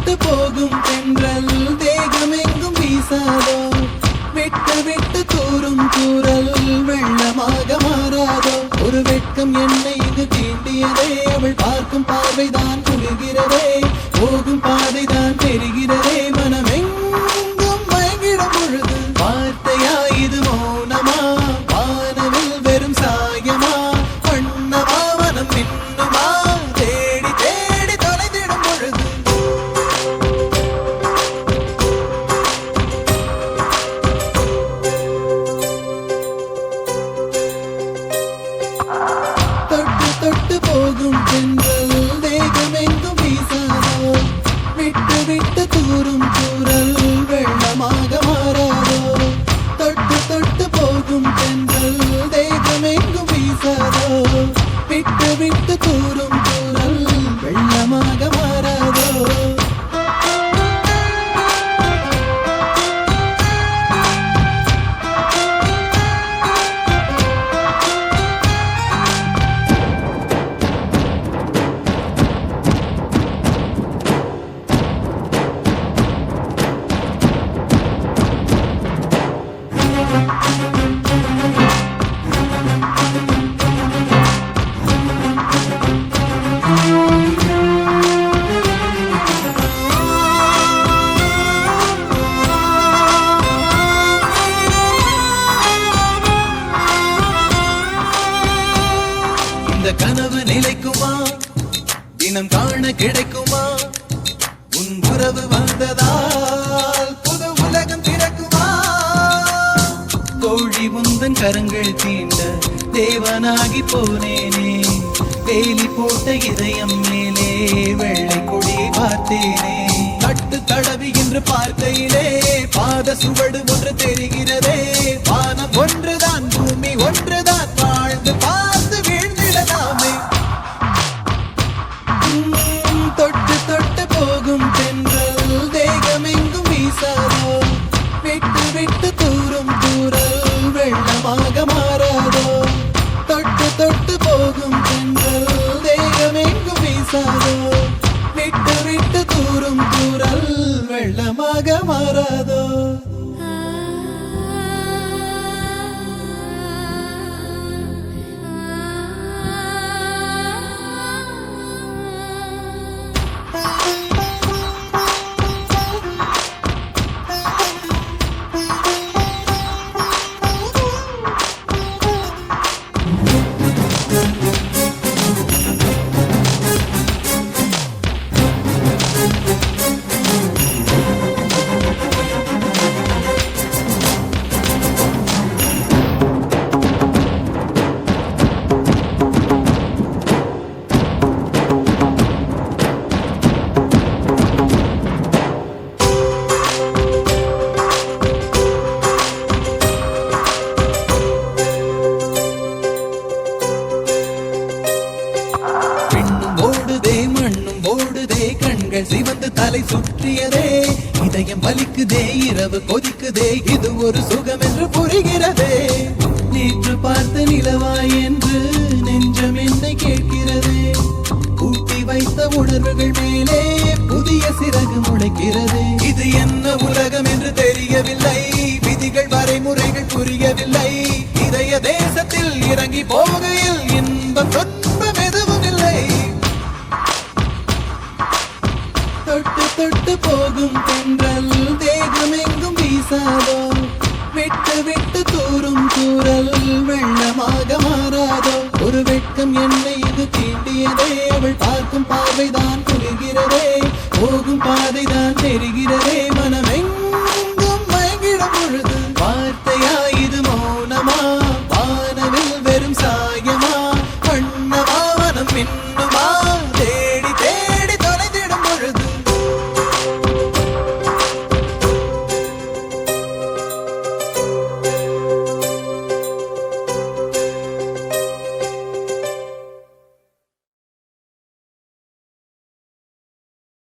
தொட்டு போகும் தென்றல் தேகமெங்கும் வீசாதோ விட்டு விட்டு தூரும் தூரல் வெள்ளமாக மாறாதோ ஒரு வெட்கம் என்னை இது தீண்டியதே அவள் பார்க்கும் பார்வைதான் குளிர்கிறதே போகும் பாதைதான் தெரிகிறதே மனமெங்கும் மயங்கிடும் பொழுது வார்த்தையா இது மௌனமா வானவில் வெறும் சாயமா வண்ணமா மனம் மின்னுமா தேடி தேடி தொலைந்திடும் பொழுது தொட்டு தொட்டு போகும் தென்றல் தேகமெங்கும் வீசாதோ விட்டு விட்டு தூரும் தூரல் வெள்ளமாக மாறாதோ தொட்டு தொட்டு போகும் தென்றல் தேகமெங்கும் வீசாதோ விட்டு விட்டு தூரும் தூரல் வெள்ளமாக மாறாதோ இந்த கனவு நிலைக்குமா தினம் காண கிடைக்குமா உன் உறவு வந்ததால் புது உலகம் திறக்குமா கோழி முந்தன் கரங்கள் தீண்ட தேவனாகி போனேனே வேலி போட்ட இதயம் மேலே வெள்ளை கொடியை பார்த்தேனே கட்டு தடவி என்று பார்க்கையிலே பாத சுவடு ஒன்று தெரிகிறதே வானம் ஒன்றுதான் பூமி ஒன்றுதான் வாழ்ந்து பார்த்து வீழ்ந்திடலாமே தொட்டு தொட்டு போகும் தென்றல் தேகமெங்கும் வீசாதோ விட்டு விட்டு தூரும் தூரல் வெள்ளமாக மாறாதோ தொட்டு தொட்டு போகும் தென்றல் தேகமெங்கும் வீசாதோ விட்டு விட்டு தூரும் தூரல் வெள்ளமாக மாறாதோ கண்கள் சிவந்து தலை சுற்றியதே இதயம் வலிக்குதே இரவு கொதிக்குதே இது ஒரு சுகம் என்று புரிகிறதே நேற்று பார்த்த நிலவாய் என்று நெஞ்சம் என்னை கேட்கிறதே கூட்டி வைத்த உணர்வுகள் மேலே புதிய சிறகு முளைக்கிறது இது என்ன உலகம் என்று தெரியவில்லை விதிகள் வரைமுறைகள் புரியவில்லை இதய தேசத்தில் இறங்கி போகையில் இன்பம் துன்பம் எதுவும் இல்லை தொட்டு தொட்டு போகும் தென்றல் தேகமெங்கும் வீசாதோ விட்டு விட்டு தூரும் தூரல் வெள்ளமாக மாறாதோ ஒரு வெட்கம் என்னை இது தீண்டியதே அவள் பார்க்கும் பார்வைதான் குளிர்கிறதே போகும் பாதைதான் தெரிகிறதே மனமெங்கும்